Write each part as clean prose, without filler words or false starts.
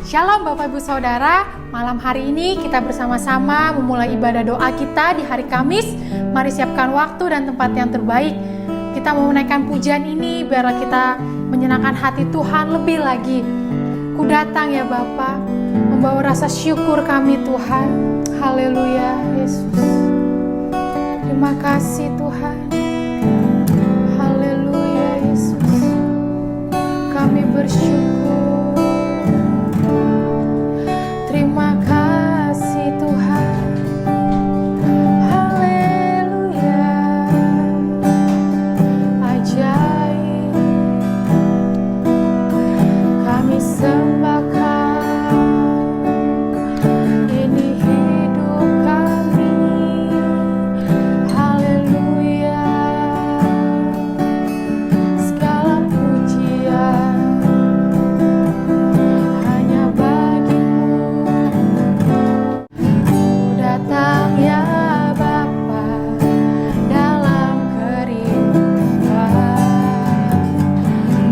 Shalom Bapak Ibu Saudara, malam hari ini kita bersama-sama memulai ibadah doa kita di hari Kamis. Mari siapkan waktu dan tempat yang terbaik. Kita mau menaikkan pujian ini biarlah kita menyenangkan hati Tuhan lebih lagi. Ku datang ya Bapa, membawa rasa syukur kami Tuhan. Haleluya Yesus. Terima kasih Tuhan. Haleluya Yesus. Kami bersyukur. Terima kasih Tuhan. Haleluya. Ajaib. Kami sembahkan. Ini hidup kami. Haleluya. Segala pujian hanya bagimu. Ku datang ya Bapa dalam kerinduan,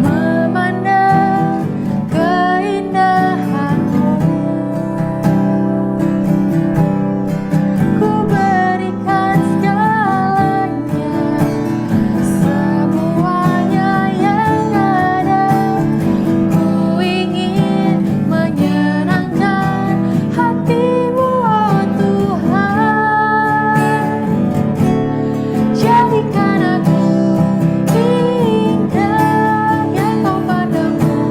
memandang keindahan-Mu. Ku berikan segalanya, semuanya yang ada. Ku ingin menyenangkan hati-Mu, oh Tuhan. Jadikan aku indah yang Kau pandang-Mu,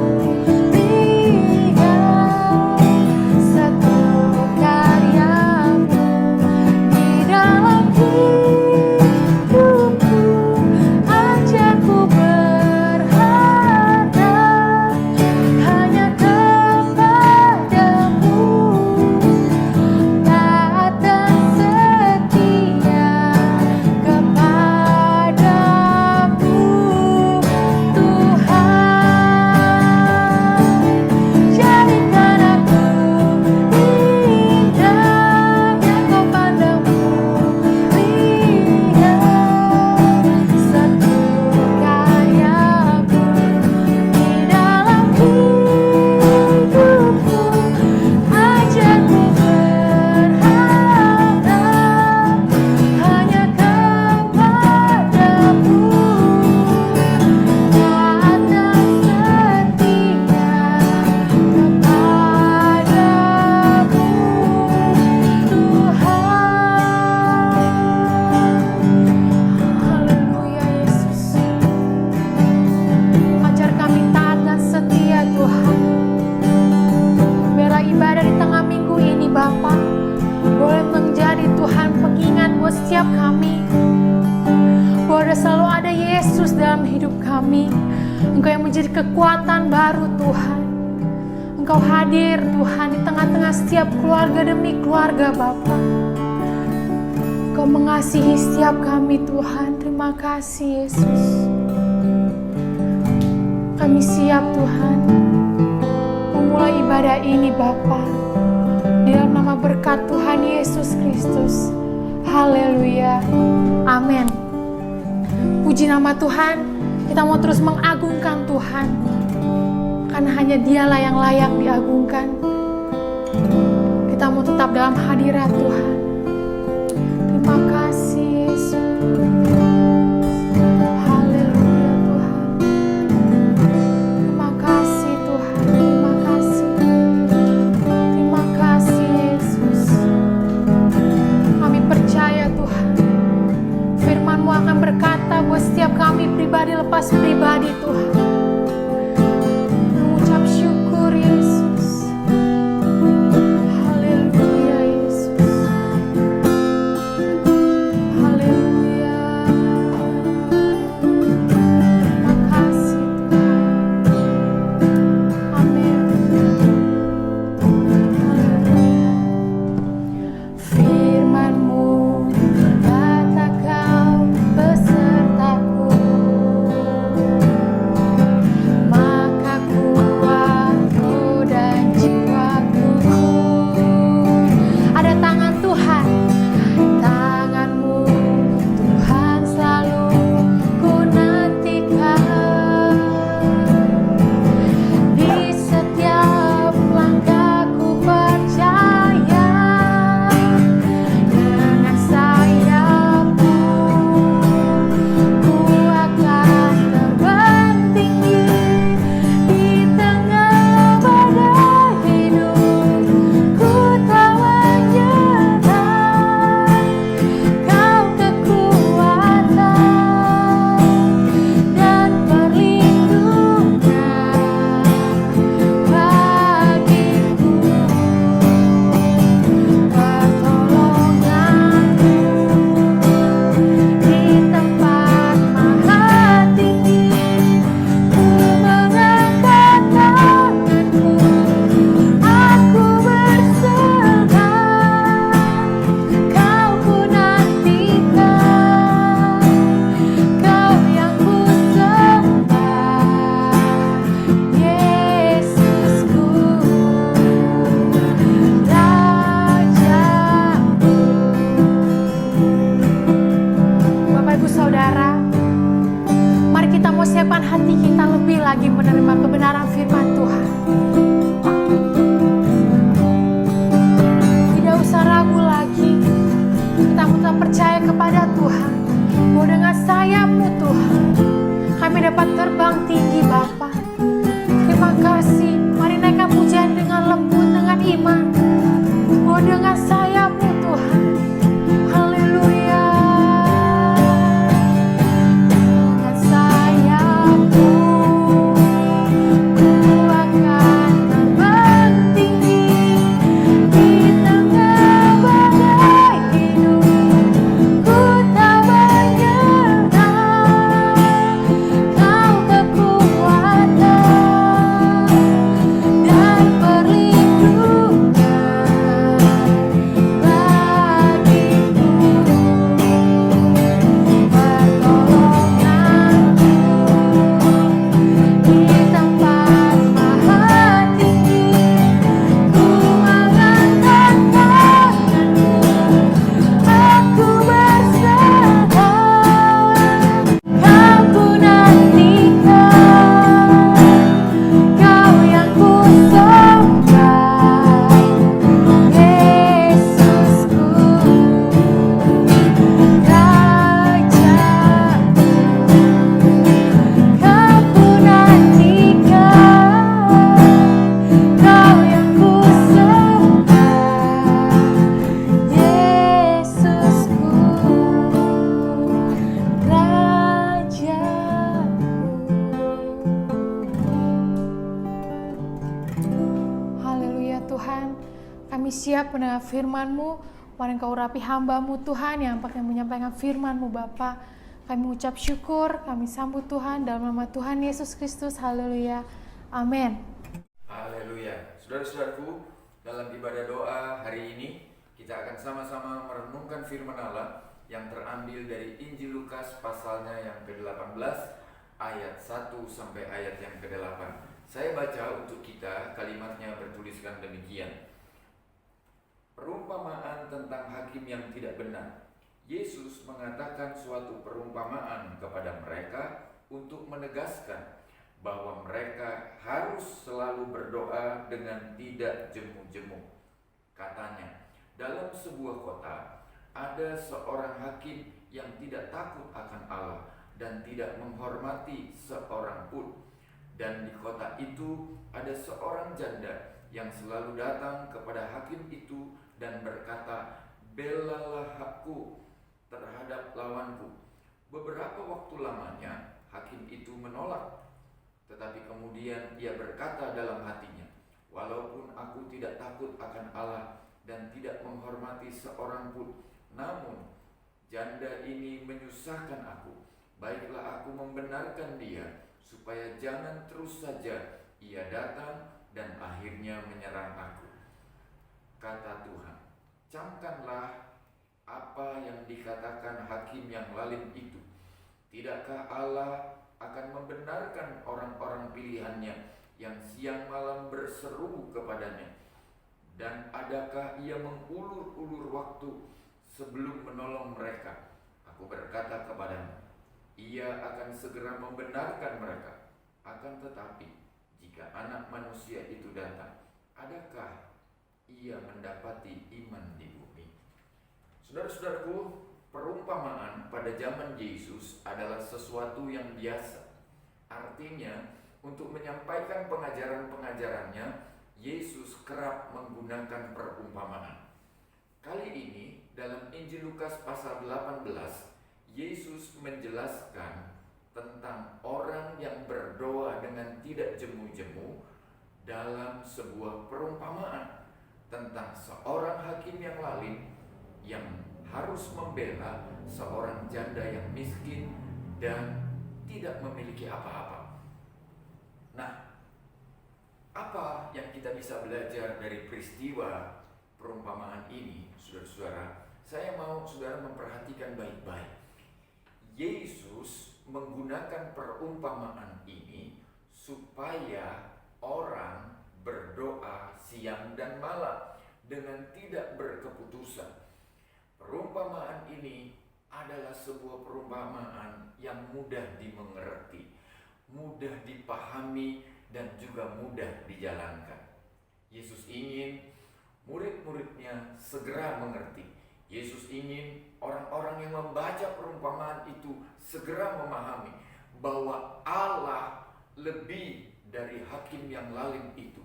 lihat satu karya-Mu di dalam hidupku. Ajarku berharap hanya kepadamu, taat dan setia kepadamu, Tuhan. Jadikan aku indah yang Kau pandang-Mu, lihat satu karya-Mu di dalam hidupku. Ajarku berharap hanya kepadamu, taat dan setia kepadamu, Tuhan. Haleluya Yesus. Ajar kami taat dan setia Tuhan. Biarlah ibadah di tengah minggu ini Bapa boleh menjadi Tuhan pengingat buat setiap kami, bahwa selalu ada Yesus dalam hidup kami. Engkau yang menjadi kekuatan baru Tuhan. Engkau hadir Tuhan di tengah-tengah setiap keluarga demi keluarga Bapa. Engkau mengasihi setiap kami Tuhan. Terima kasih Yesus. Kami siap Tuhan memulai ibadah ini Bapa, di dalam nama berkat Tuhan Yesus Kristus. Haleluya. Amin. Puji nama Tuhan. Kita mau terus mengagungkan Tuhan, karena hanya Dialah yang layak diagungkan. Kita mau tetap dalam hadirat Tuhan. Terima kasih Yesus. Haleluya Tuhan. Terima kasih Tuhan. Terima kasih. Terima kasih Yesus. Kami percaya Tuhan, firman-Mu akan berkata buat setiap kami pribadi lepas pribadi Tuhan. Mengucap syukur Yesus. Haleluya Yesus. Haleluya. Terima kasih Tuhan. Amin. Haleluya. Firman-Mu berkata Kau besertaku. mempersiapkan hati kita lebih lagi menerima kebenaran firman Tuhan. Tidak usah ragu lagi, kita tetap percaya kepada Tuhan, bahwa dengan sayap-Mu Tuhan, kami dapat terbang tinggi Bapa. Terima kasih, mari naikkan pujian dengan lembut, dengan iman, bahwa dengan sayap-Mu Tuhan, haleluya. Dengan sayap-Mu ku akan terbang tinggi di tengah badai hidup. Ku tak menyerah, Kau kekuatan dan perlindungan bagiku, pertolonganku di tempat maha tinggi. Ku mengangkat tanganku, aku berserah. Kau ku nantikan, Kau yang ku sembah, Yesusku, Rajaku. Kau ku nantikan, Kau yang ku sembah, Yesusku, Rajaku. Haleluya Tuhan, kami siap mendengar firman-Mu. Mari Engkau urapi hamba-Mu Tuhan yang akan menyampaikan firman-Mu Bapa. Kami mengucap syukur, kami sambut Tuhan dalam nama Tuhan Yesus Kristus. Haleluya, amin. Haleluya. Saudara-saudaraku, dalam ibadah doa hari ini kita akan sama-sama merenungkan firman Allah yang terambil dari Injil Lukas pasalnya yang ke-18 ayat 1 sampai ayat yang ke-8. Saya baca untuk kita, kalimatnya bertuliskan demikian. Perumpamaan tentang hakim yang tidak benar. Yesus mengatakan suatu perumpamaan kepada mereka untuk menegaskan bahwa mereka harus selalu berdoa dengan tidak jemu-jemu. Katanya, dalam sebuah kota ada seorang hakim yang tidak takut akan Allah dan tidak menghormati seorang pun. Dan di kota itu ada seorang janda yang selalu datang kepada hakim itu dan berkata, "Belalah hakku terhadap lawanku." Beberapa waktu lamanya hakim itu menolak. Tetapi kemudian ia berkata dalam hatinya, "Walaupun aku tidak takut akan Allah dan tidak menghormati seorang pun, namun janda ini menyusahkan aku. Baiklah aku membenarkan dia, supaya jangan terus saja ia datang dan akhirnya menyerang aku." Kata Tuhan, "Camkanlah apa yang dikatakan hakim yang lalim itu. Tidakkah Allah akan membenarkan orang-orang pilihannya yang siang malam berseru kepadanya? Dan adakah ia mengulur-ulur waktu sebelum menolong mereka? Aku berkata kepadamu, ia akan segera membenarkan mereka. Akan tetapi, jika Anak Manusia itu datang, adakah ia mendapati iman di bumi?" Saudara-saudaraku, perumpamaan pada zaman Yesus adalah sesuatu yang biasa. Artinya, untuk menyampaikan pengajaran-pengajarannya, Yesus kerap menggunakan perumpamaan. Kali ini, dalam Injil Lukas pasal 18, Yesus menjelaskan tentang orang yang berdoa dengan tidak jemu-jemu dalam sebuah perumpamaan tentang seorang hakim yang lalim yang harus membela seorang janda yang miskin dan tidak memiliki apa-apa. Nah, apa yang kita bisa belajar dari peristiwa perumpamaan ini, saudara-saudara? Saya mau saudara memperhatikan baik-baik. Yesus menggunakan perumpamaan ini supaya orang berdoa siang dan malam dengan tidak berkeputusan. Perumpamaan ini adalah sebuah perumpamaan yang mudah dimengerti. mudah dipahami, dan juga mudah dijalankan. Yesus ingin murid-muridnya segera mengerti. Yesus ingin orang-orang yang membaca perumpamaan itu segera memahami bahwa Allah lebih dari hakim yang lalim itu.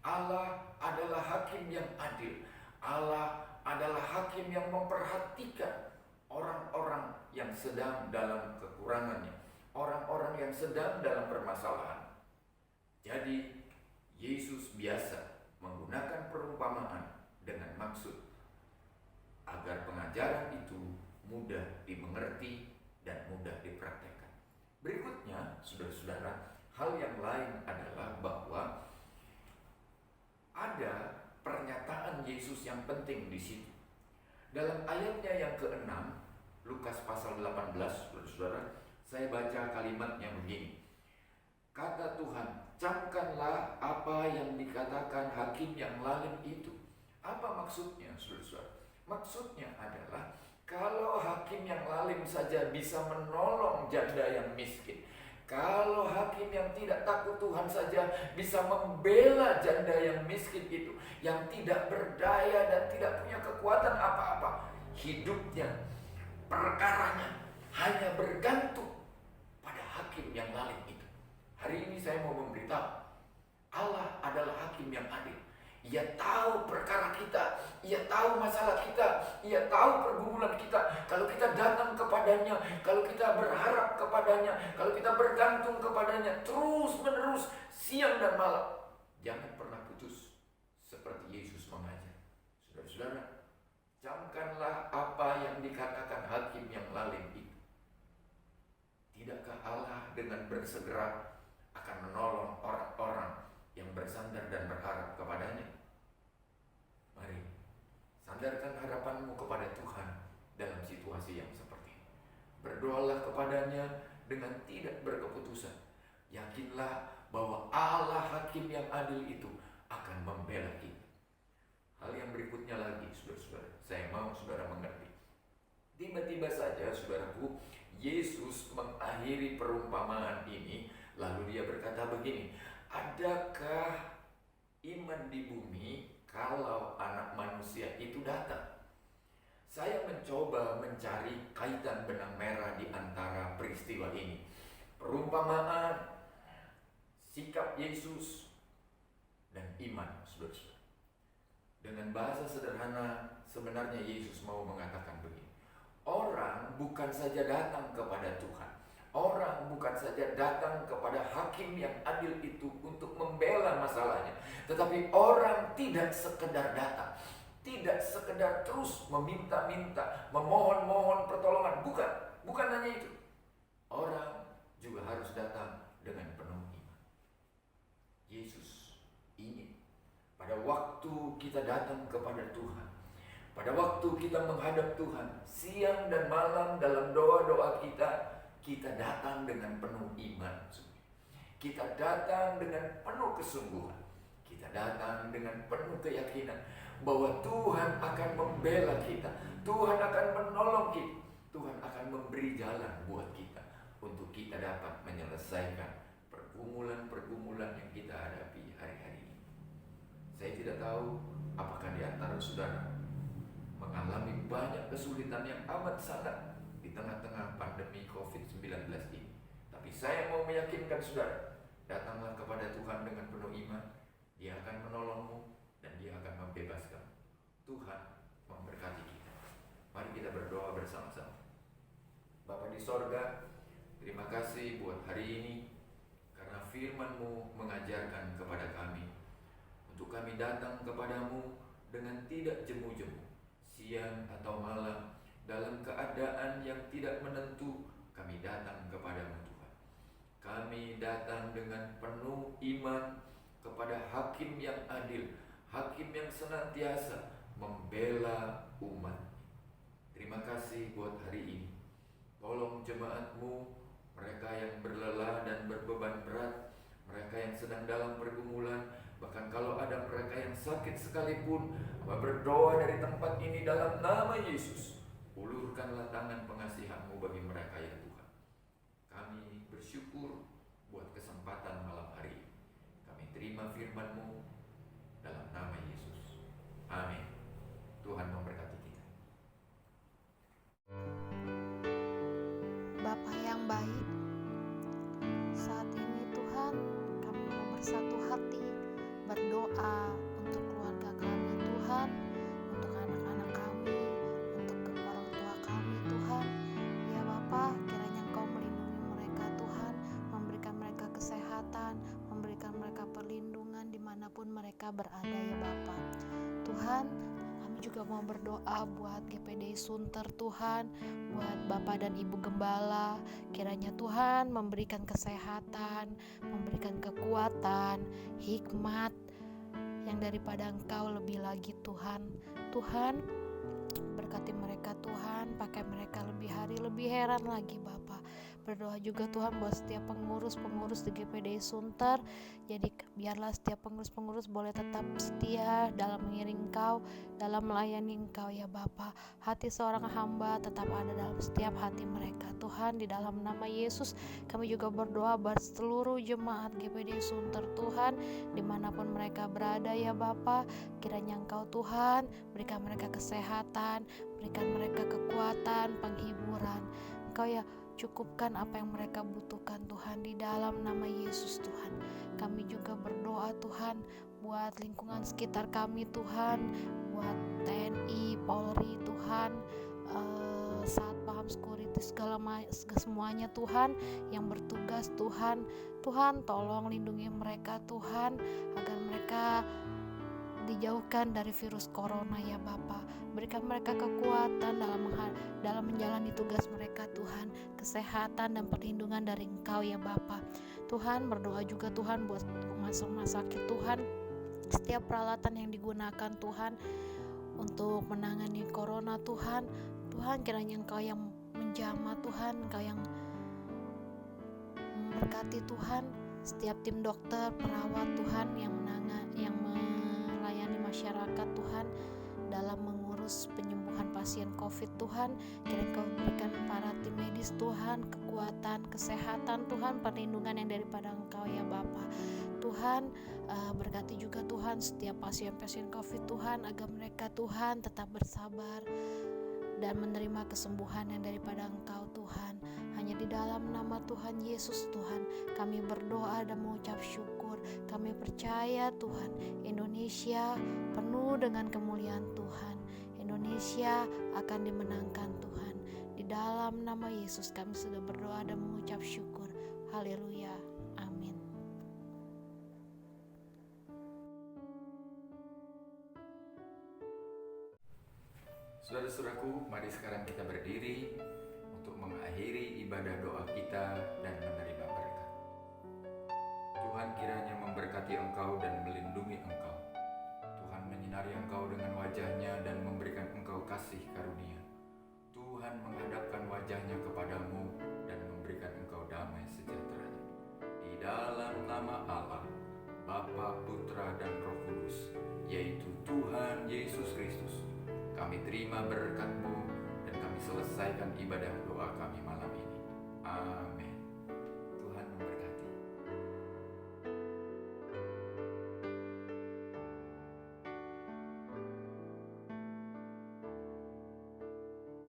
Allah adalah hakim yang adil. Allah adalah hakim yang memperhatikan orang-orang yang sedang dalam kekurangannya, orang-orang yang sedang dalam permasalahan. Jadi Yesus biasa menggunakan perumpamaan dengan maksud agar pengajaran itu mudah dimengerti dan mudah dipraktekkan. Berikutnya, saudara-saudara, hal yang lain adalah bahwa ada pernyataan Yesus yang penting di situ. Dalam ayatnya yang ke-6, Lukas pasal 18, saudara-saudara, saya baca kalimatnya begini. Kata Tuhan, camkanlah apa yang dikatakan hakim yang lalim itu. Apa maksudnya, saudara-saudara? Maksudnya adalah kalau hakim yang lalim saja bisa menolong janda yang miskin, kalau hakim yang tidak takut Tuhan saja bisa membela janda yang miskin itu, yang tidak berdaya dan tidak punya kekuatan apa-apa, hidupnya, perkaranya hanya bergantung pada hakim yang lalim itu. Hari ini saya mau memberitahu, Allah adalah hakim yang adil. Ia tahu perkara kita, Ia tahu masalah kita, Ia tahu pergumulan kita. Kalau kita datang kepadanya, kalau kita berharap kepadanya, kalau kita bergantung kepadanya terus menerus, siang dan malam, jangan pernah putus seperti Yesus mengajar. Saudara-saudara, camkanlah apa yang dikatakan hakim yang lalim itu. Tidakkah Allah dengan bersegera akan menolong orang-orang yang bersandar dan berharap kepadanya? Mari, sandarkan harapanmu kepada Tuhan dalam situasi yang seperti ini. Berdoalah kepadanya dengan tidak berkeputusan. Yakinlah bahwa Allah hakim yang adil itu akan membela kita. Hal yang berikutnya lagi, saudara-saudara, saya mau saudara mengerti. Tiba-tiba saja, saudaraku, Yesus mengakhiri perumpamaan ini, lalu dia berkata begini, adakah iman di bumi kalau anak manusia itu datang? Saya mencoba mencari kaitan benang merah di antara peristiwa ini. Perumpamaan, sikap Yesus, dan iman, saudara-saudara. Dengan bahasa sederhana, sebenarnya Yesus mau mengatakan begini. Orang bukan saja datang kepada Tuhan. Orang bukan saja datang kepada hakim yang adil itu untuk membela masalahnya. Tetapi orang tidak sekedar datang. Tidak sekedar terus meminta-minta, memohon-mohon pertolongan. Bukan hanya itu. Orang juga harus datang dengan penuh iman. Yesus ingin pada waktu kita datang kepada Tuhan, pada waktu kita menghadap Tuhan, siang dan malam dalam doa-doa kita, kita datang dengan penuh iman. Kita datang dengan penuh kesungguhan. Kita datang dengan penuh keyakinan bahwa Tuhan akan membela kita. Tuhan akan menolong kita. Tuhan akan memberi jalan buat kita untuk kita dapat menyelesaikan pergumulan-pergumulan yang kita hadapi hari-hari ini. Saya tidak tahu apakah di antara saudara mengalami banyak kesulitan yang amat sangat di tengah-tengah pandemi COVID-19 ini. Tapi saya mau meyakinkan saudara, datanglah kepada Tuhan dengan penuh iman. Dia akan menolongmu dan Dia akan membebaskan. Tuhan memberkati kita. Mari kita berdoa bersama-sama. Bapa di sorga, terima kasih buat hari ini, karena firman-Mu mengajarkan kepada kami untuk kami datang kepadamu dengan tidak jemu-jemu, siang atau malam, dalam keadaan yang tidak menentu, kami datang kepadamu Tuhan. Kami datang dengan penuh iman kepada hakim yang adil, hakim yang senantiasa membela umat. Terima kasih buat hari ini. Tolong jemaat-Mu, mereka yang berlelah dan berbeban berat, mereka yang sedang dalam pergumulan, bahkan kalau ada mereka yang sakit sekalipun, berdoa dari tempat ini dalam nama Yesus. Ulurkanlah tangan pengasihan-Mu bagi mereka ya Tuhan. Kami bersyukur buat terima firman-Mu dalam nama Yesus. Amin. Tuhan memberkati kita. Bapa yang baik, saat ini Tuhan kami mau bersatu hati berdoa untuk keluarga kami Tuhan, untuk anak-anak kami, untuk orang tua kami Tuhan. Ya Bapa, kiranya Engkau melindungi mereka Tuhan, memberikan mereka kesehatan, memberikan mereka perlindungan dimanapun mereka berada ya Bapa. Tuhan, kami juga mau berdoa buat GPD Sunter Tuhan, buat Bapak dan Ibu Gembala. Kiranya Tuhan memberikan kesehatan, memberikan kekuatan, hikmat yang daripada Engkau lebih lagi Tuhan. Tuhan, berkati mereka Tuhan, pakai mereka lebih hari lebih heran lagi Bapa. Berdoa juga Tuhan buat setiap pengurus di GPD Sunter. Jadi biarlah setiap pengurus boleh tetap setia dalam mengiring Engkau, dalam melayani Engkau ya Bapa. Hati seorang hamba tetap ada dalam setiap hati mereka Tuhan. Di dalam nama Yesus kami juga berdoa buat seluruh jemaat GPD Sunter Tuhan, dimanapun mereka berada ya Bapa. Kiranya Engkau Tuhan berikan mereka kesehatan, berikan mereka kekuatan, penghiburan. Engkau ya cukupkan apa yang mereka butuhkan Tuhan, di dalam nama Yesus Tuhan. Kami juga berdoa Tuhan buat lingkungan sekitar kami Tuhan, buat TNI, Polri Tuhan, Satpam, security semuanya Tuhan yang bertugas Tuhan. Tuhan tolong lindungi mereka Tuhan, agar mereka dijauhkan dari virus corona ya Bapa. Berikan mereka kekuatan dalam menjalani tugas mereka Tuhan, kesehatan dan perlindungan dari Engkau ya Bapa. Tuhan, berdoa juga Tuhan buat rumah sakit Tuhan, setiap peralatan yang digunakan Tuhan untuk menangani corona Tuhan. Tuhan, kiranya Engkau yang menjamah Tuhan, Engkau yang memberkati Tuhan setiap tim dokter, perawat Tuhan yang melayani masyarakat Tuhan dalam mengurus penyembuhan pasien COVID Tuhan. Kiranya Engkau berikan para tim medis Tuhan kekuatan, kesehatan Tuhan, perlindungan yang daripada Engkau ya Bapa. Tuhan, berkati juga Tuhan setiap pasien-pasien COVID Tuhan, agar mereka Tuhan tetap bersabar dan menerima kesembuhan yang daripada Engkau Tuhan. Hanya di dalam nama Tuhan Yesus Tuhan kami berdoa dan mengucap syukur. Kami percaya Tuhan, Indonesia penuh dengan kemuliaan Tuhan. Indonesia akan dimenangkan Tuhan. Di dalam nama Yesus kami sudah berdoa dan mengucap syukur. Haleluya. Amin. Saudara-saudaraku, mari sekarang kita berdiri untuk mengakhiri ibadah doa kita dan menerima berkat. Tuhan kiranya memberkati engkau dan melindungi engkau. Tuhan menyinari engkau dengan wajah-Nya dan memberikan engkau kasih karunia. Tuhan menghadapkan wajah-Nya kepadamu dan memberikan engkau damai sejahtera-Nya. Di dalam nama Allah, Bapa, Putra, dan Roh Kudus, yaitu Tuhan Yesus Kristus, kami terima berkat-Mu dan kami selesaikan ibadah doa kami malam ini. Amin.